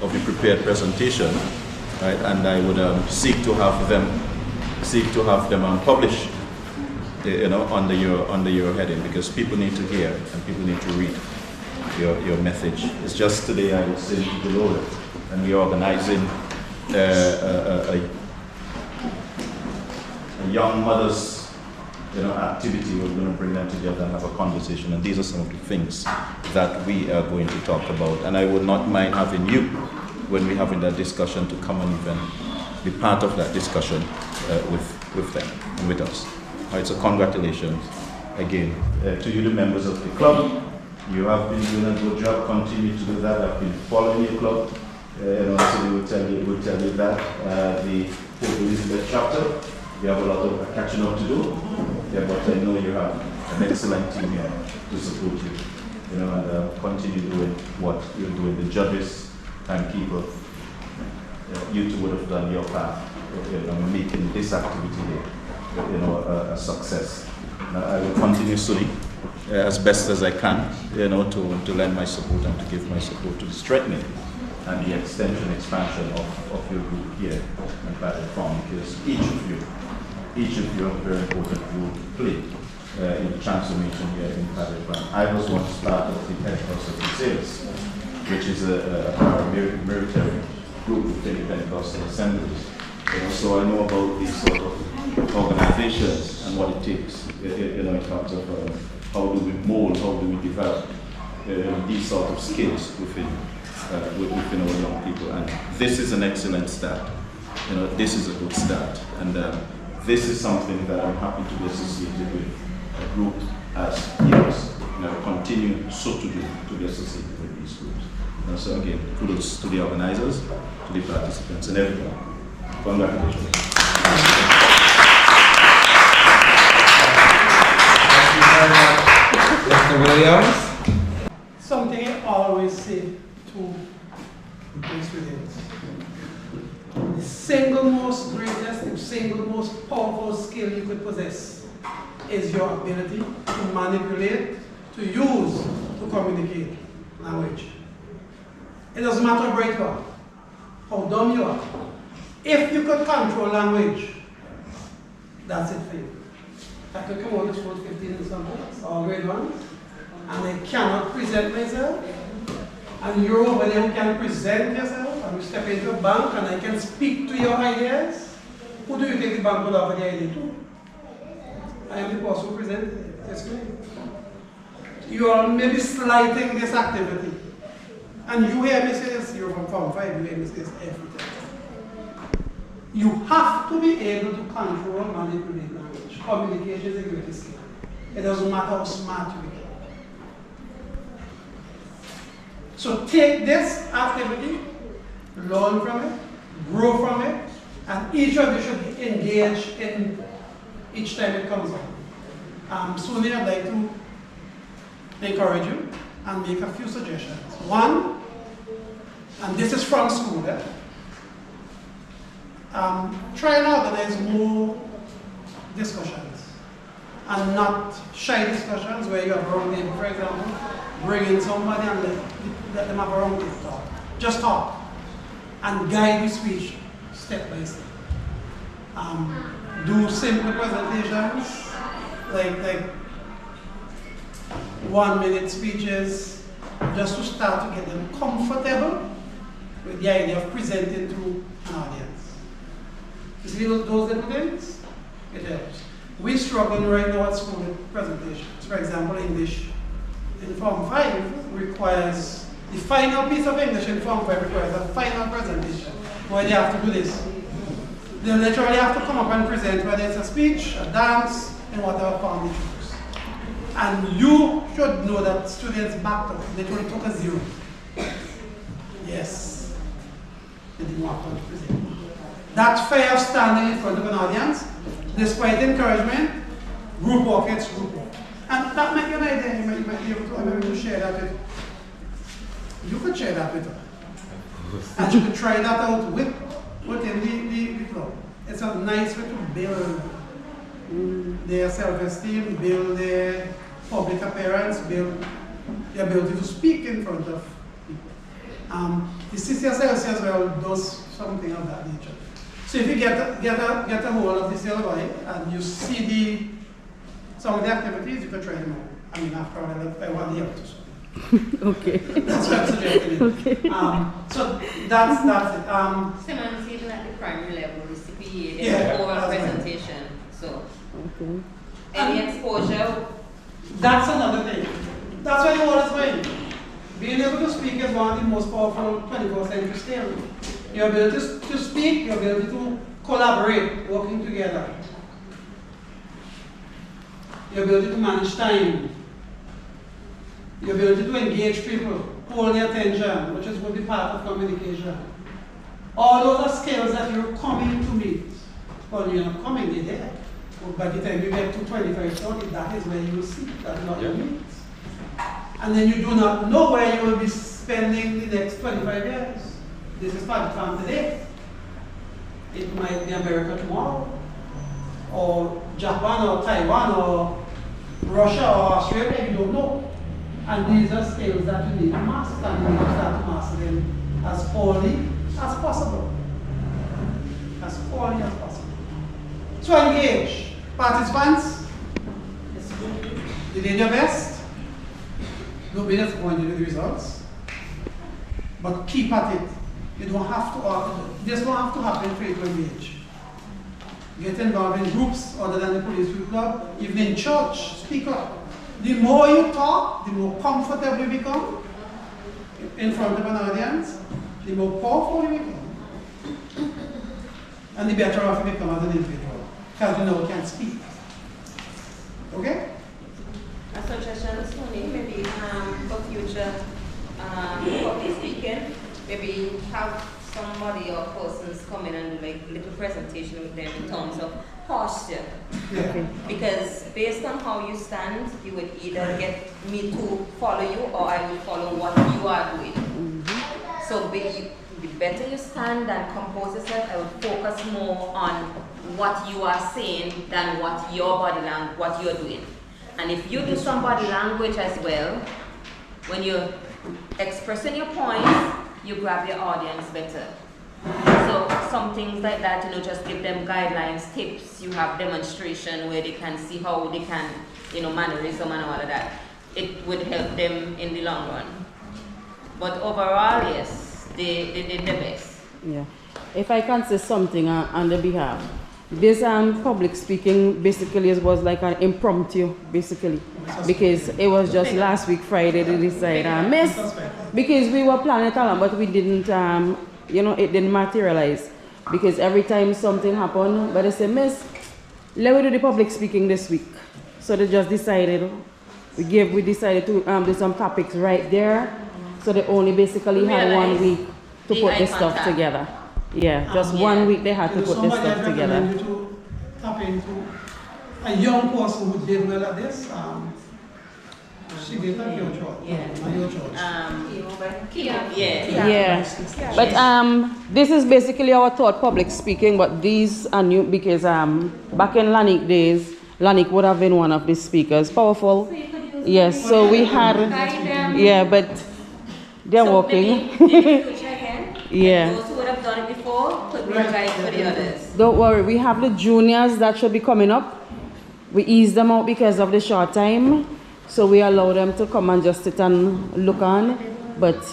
the prepared presentation. Right, and I would seek to have them published under your heading, because people need to hear and people need to read your message. It's just today I was saying to below it, and we're organizing a young mothers activity. We're going to bring them together and have a conversation, and these are some of the things that we are going to talk about. And I would not mind having you, when we're having that discussion, to come and even be part of that discussion with them and with us. All right, so congratulations again to you, the members of the club. You have been doing a good job. Continue to do that. I've been following your club. So they would tell you that the Port Elizabeth chapter, you have a lot of catching up to do. Yeah, but I know you have an excellent team here to support you. And continue doing what you're doing. The judges, timekeeper, you two would have done your part, making this activity here, a success. I will continue, Suni, as best as I can, to lend my support and to give my support to the strengthening and the expansion of your group here in Paget Farm, because each of you have a very important role to play in the transformation here in Paget Farm. I was once part of the Pentecostal Crusades, which is a paramilitary group within the Pentecostal assemblies. So I know about these sort of organizations and what it takes, in terms of how do we mold, how do we develop these sort of skills within our young people. And this is an excellent start. This is a good start. And this is something that I'm happy to be associated with a group as yours. Continue so to be associated with these groups. So again, kudos to the organizers, to the participants, and everyone. Congratulations. Thank you very much, Mr. Williams. Something I always say to the students. The single most powerful skill you could possess is your ability to manipulate, to use, to communicate language. It doesn't matter how bright you are, how dumb you are. If you could control language, that's it for you. I could come out to school 15 and something, all grade ones, and I cannot present myself, and you're over there who can present yourself, and you step into a bank and I can speak to your ideas. Who do you think the bank will offer the idea to? I am the person who presented it. Yes, ma'am. You are maybe slighting this activity. And you hear me say this, you're from Form 5, you hear me say this every time. You have to be able to control and manipulate language. Communication is a great skill. It doesn't matter how smart you become. So take this activity, learn from it, grow from it, and each of you should engage in each time it comes up. Suni, I'd like to encourage you and make a few suggestions. One, and this is from school, try and organize more discussions, and not shy discussions where you have a round table, for example. Bring in somebody and let them have a round table talk. Just talk and guide the speech step by step. Do simple presentations, like 1-minute speeches, just to start to get them comfortable with the idea of presenting to an audience. You see those little things? It helps. We're struggling right now at school with presentations. For example, English in Form 5 requires, the final piece of English in Form 5 requires a final presentation where they have to do this. They literally have to come up and present, whether it's a speech, a dance, in whatever form they choose. And you should know that students backed up, literally took a 0. Yes. They didn't want to present. That fear of standing in front of an audience, despite encouragement, group work, it's group work. And that might be an idea, you might be able to, I'm able to share that with you. Could share that with her. And you could try that out within the club. It's a nice way to build their self-esteem, build their public appearance, build the ability to speak in front of people. The CCSLC as well does something of that nature. So if you get a hold of the CLY and you see some of the activities, you could try them out. I mean, after all, I want the help to so. Okay. That's what I'm suggesting. Okay. So that's it. Someone even at the primary level, the CPA, Yeah, there's oral that's right. presentation. So, Okay. any exposure? That's another thing. That's why the world is going. Being able to speak is one of the most powerful 21st century skills. Your ability to speak, your ability to collaborate, working together. Your ability to manage time. Your ability to engage people, hold their attention, which is going to be part of communication. All those are skills that you're coming to meet. Well, you're not coming, they're there. But by the time you get to 25, 30, that is where you will see, that's not your meet. And then you do not know where you will be spending the next 25 years. This is Pakistan today. It might be America tomorrow, or Japan, or Taiwan, or Russia, or Australia, you don't know. And these are skills that you need to master, and you need to start to master them as early as possible. As early as possible. So engage. Participants, you did your best. Don't be disappointed with the results. But keep at it. You don't have to, this don't have to happen for you to engage. Get involved in groups other than the police youth club, even in church, speak up. The more you talk, the more comfortable you become in front of an audience, the more powerful you become. And the better off you become as an individual, because you know you can speak. Okay? A suggestion, Suni, maybe for future public speaking, maybe have somebody or persons come in and do like little presentation with them in terms of posture. Yeah. Because based on how you stand, you would either get me to follow you or I will follow what you are doing. So the better you stand and compose yourself, I would focus more on what you are saying than what your body language, what you're doing. And if you do some body language as well, when you're expressing your points, you grab your audience better. So some things like that, just give them guidelines, tips. You have demonstration where they can see how they can, mannerism and all of that. It would help them in the long run. But overall, yes, they did the best. Yeah. If I can say something on the behalf, this public speaking basically was like an impromptu, basically, because it was just last week Friday they decided, miss, because we were planning it along, but we didn't, it didn't materialize, because every time something happened, but they said, miss, let me do the public speaking this week. So they just decided, we decided to do some topics right there, so they only basically had 1 week to put this stuff together. Yeah, just 1 week they had to put this stuff together. You to tap into a young person who did well at this. She did at your church. Yeah. But this is basically our third public speaking, but these are new because back in Lanik days, Lanik would have been one of the speakers. Powerful. Yes, so we had, but they're working. Yeah. Those who would have done it before could be a guide for the others. Don't worry, we have the juniors that should be coming up. We ease them out because of the short time. So we allow them to come and just sit and look on. But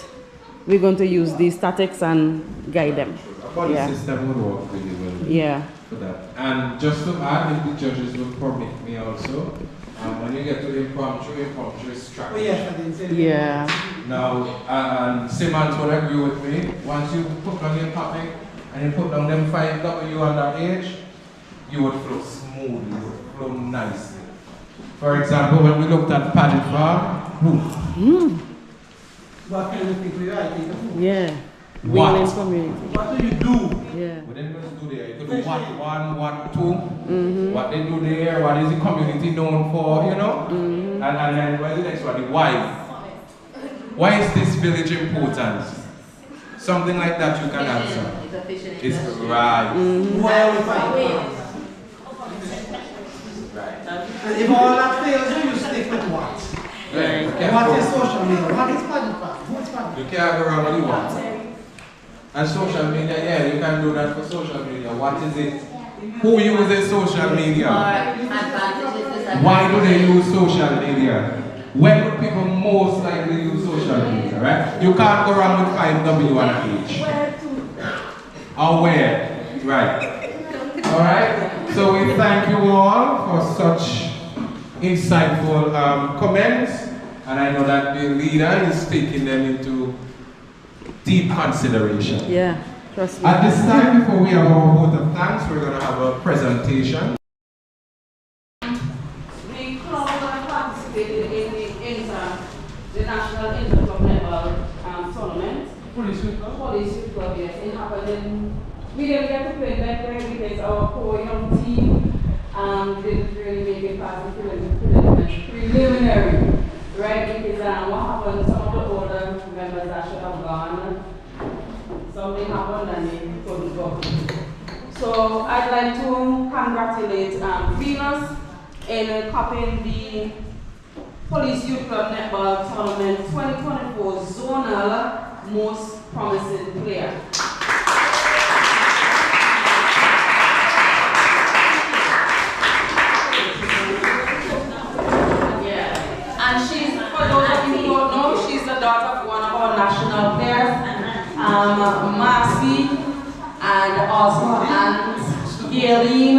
we're going to use these statics and guide them. The system would work really well for that. And just to add, if the judges will permit me also, when you get to impromptu is structured. Yeah. Now, and Simmons will agree with me, once you put on your topic and you put down them 5W on that age, you would flow smoothly, you would flow nicely. For example, when we looked at Paget farm, what kind of people you are, I think? Yeah. What do you do? Yeah. What didn't just do there? You could do what two, what they do there, what is the community known for, And then where's the next one? The why. Why is this village important? Something like that you can answer. It's right. Why are we fighting? And if all that fails, you stick with what? What is social media? What is Paget? You can't go wrong with what. And social media, you can do that for social media. What is it? Who uses social media? Advantages is that Why do they use social media? When would people most likely use social media, right? You can't go around with 5W and H. Or where? Right. Alright? So we thank you all for such insightful comments. And I know that the leader is taking them into deep consideration. Yeah, trust me. At this time, before we have our vote of thanks, we're going to have a presentation. The club that participated in the National Interclub Netball Tournament. Police Youth Club, yes. It happened in, we didn't get to play Bequia because our core young team didn't really make it past the preliminary. Right, because what happened, some of the older members that should have gone, something happened and they couldn't go. So I'd like to congratulate Venus in copying the Police Youth Club Netball Tournament 2024 Zonal Most Promising Player. And she's, for those of you who don't know, she's the daughter of one of our national players, Marcy, and also Aunt Gayleen,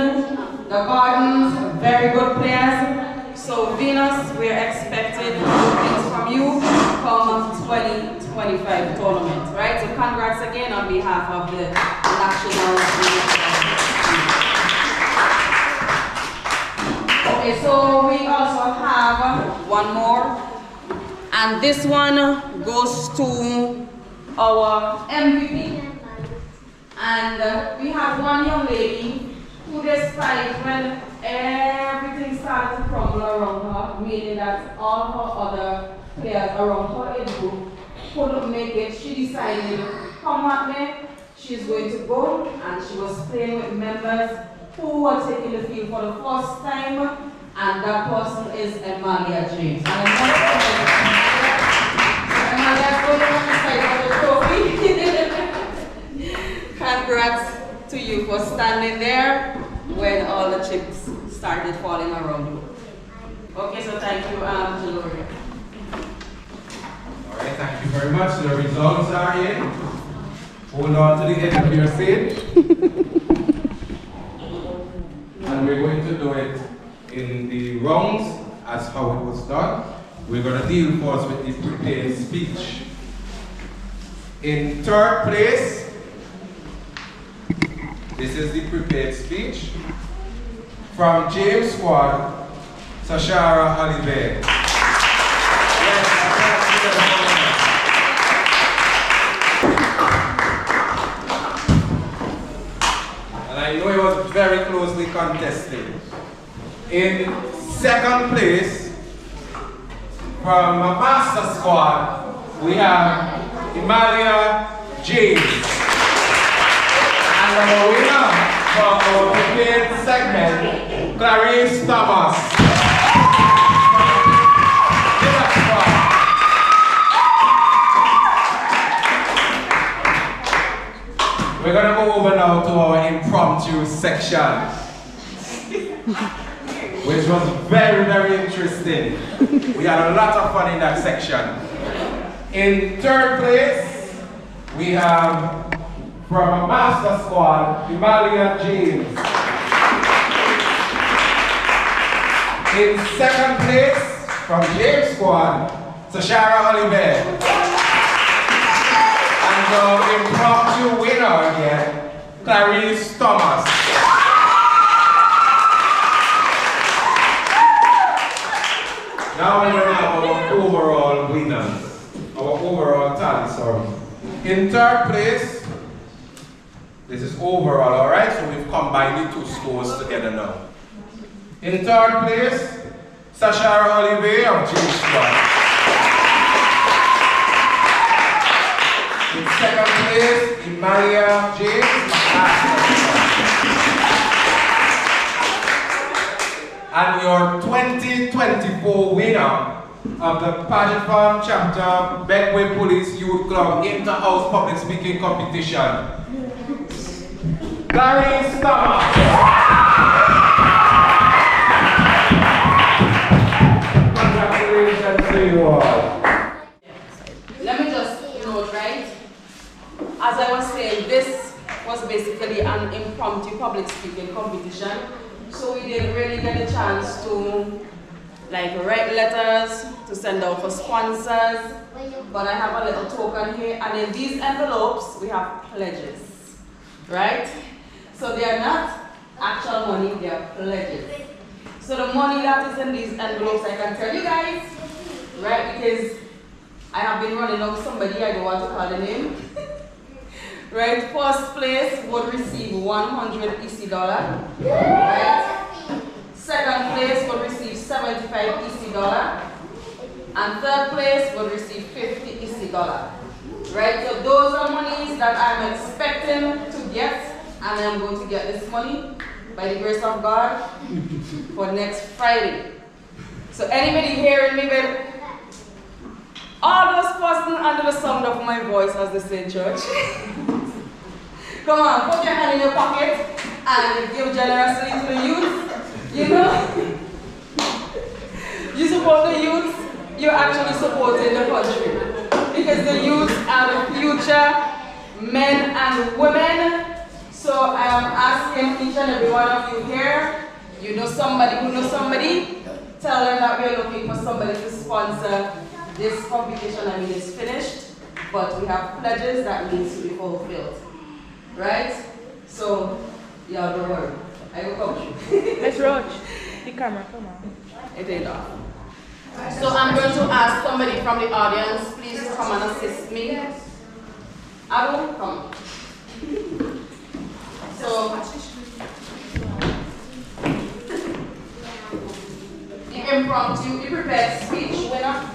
the Gardens, very good players. So Venus, we're expecting good things from you come 2025 tournament, right? So congrats again on behalf of the national team. Okay, so we also have one more, and this one goes to our MVP. And we have one young lady who, despite when everything started to crumble around her, meaning that all her other players around her age group couldn't make it, she decided, come what may, she's going to go, and she was playing with members who were taking the field for the first time, and that person is Emalia James. And Emalia's going on the side of the trophy. Congrats to you for standing there when all the chips started falling around you. Okay, so thank you, Gloria. All right, thank you very much. The results are in. Hold on to the end of your seat. And we're going to do it in the rounds as how it was done. We're going to deal first with the prepared speech. In third place, this is the prepared speech from James Squad, Sashara Oliver. And I know it was very closely contested. In second place, from a master squad, we have Emalia James. And our winner for our prepared segment, Clarice Thomas. We're going to go over now to our impromptu section, which was very, very interesting. We had a lot of fun in that section. In third place, we have from a master squad, Emalia James. In second place, from James squad, Sashara Oliver. And the impromptu winner again, Clarice Thomas. Now we're going to have our overall winners, our overall tally, sorry. In third place, this is overall, alright? So we've combined the two scores together now. In third place, Sashara Oliver of James Squad. In second place, Emalia James. And your 2024 winner of the Paget Farm Chapter Bequia Police Youth Club Inter-House Public Speaking Competition Larry Stammer. Congratulations to you all. Let me just note, right? As I was saying, this was basically an impromptu public speaking competition. So we didn't really get a chance to write letters, to send out for sponsors. But I have a little token here, and in these envelopes, we have pledges, right? So they are not actual money, they are pledges. So the money that is in these envelopes, I can tell you guys, right? Because I have been running up somebody, I don't want to call the name. Right, first place would receive 100 EC dollar. Right? Second place would receive 75 EC dollar. And third place would receive 50 EC dollar. Right, so those are monies that I'm expecting to get, and I'm going to get this money by the grace of God for next Friday. So anybody hearing me with all those persons under the sound of my voice, as they say in church? Come on, put your hand in your pocket and give generously to the youth. You know? You support the youth, you're actually supporting the country. Because the youth are the future men and women. So I am asking each and every one of you here, you know somebody who knows somebody, tell them that we are looking for somebody to sponsor this competition. I mean, it's finished, but we have pledges that needs to be fulfilled. Right? So, yeah, don't worry. I will come to you. Let's Roach. The camera, come on. It ain't off. So I'm going to ask somebody from the audience, please come and assist me. Abu, come. So, the impromptu, the prepared speech winner.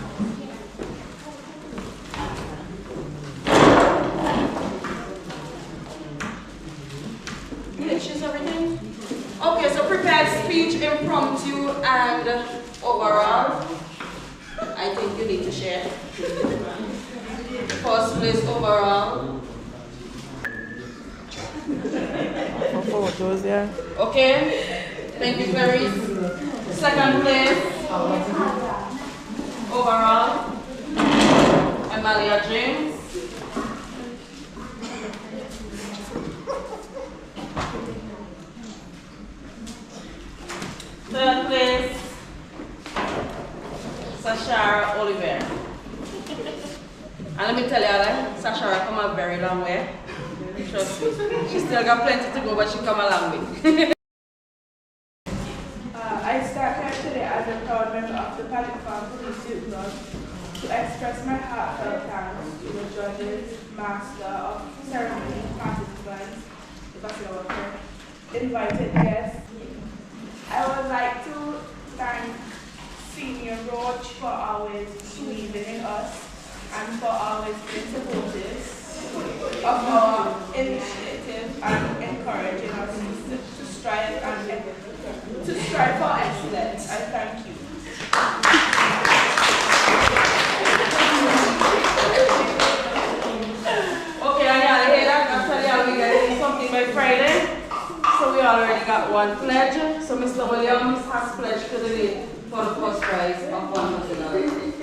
Choose everything? Okay, so prepared speech, impromptu, and overall. I think you need to share. First place overall. For photos, yeah. Okay, thank you, Clarice. Second place overall, Amalia James. Third place, Sashara Oliver. And let me tell you, Sashara come a very long way. Trust me. She still got plenty to go, but she come a long way. I start here today as a proud member of the Paget Police Youth Club to express my heartfelt thanks to the judges, master of ceremony, participants, the basketball worker, invited guests. I would like to thank Senior Roach for always believing in us and for always being supportive of our initiative and encouraging us to strive for excellence. I thank you. Okay, I gotta hear that. I'll tell you we got something by Friday. So we already got one pledge. So Mr. Williams has pledged to the lead for the first prize of $100.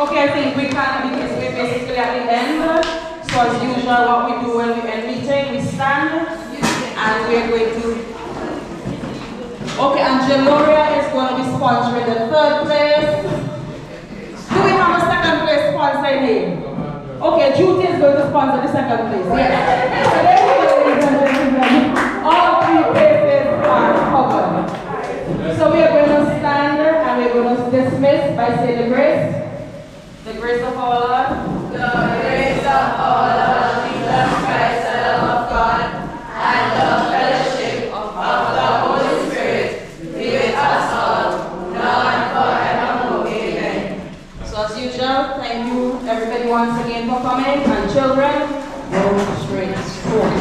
Okay, I think we can, because we're basically at the end. So as usual, what we do when we end meeting, we stand and we're going to. Okay, and Geloria is going to be sponsoring the third place. Do we have a second place sponsor here? Okay, Judy is going to sponsor the second place. Yes. So ladies and gentlemen, all three places are covered. So we are going to stand and we're going to dismiss by saying the grace. The grace of our Lord. The grace of our Lord Jesus Christ, the love of God, and the fellowship of the Holy Spirit be with us all, now and forevermore. Amen. So as usual, thank you everybody once again for coming, and children, go straight home.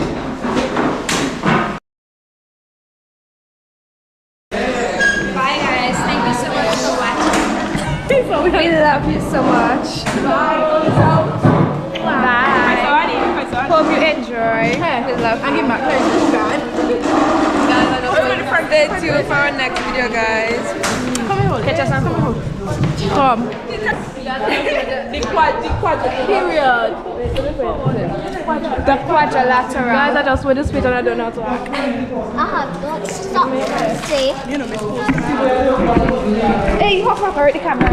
Bye guys, thank you so much for watching. so much. Bye. Hope you enjoy. Good luck. I'll give my credit card. Stay tuned for our next video, guys. Catch us on come. The quadrilateral. Period. The quadrilateral. Guys, I just went to speak and I don't know how to act. Don't stop. See? Hey, hop up, already camera.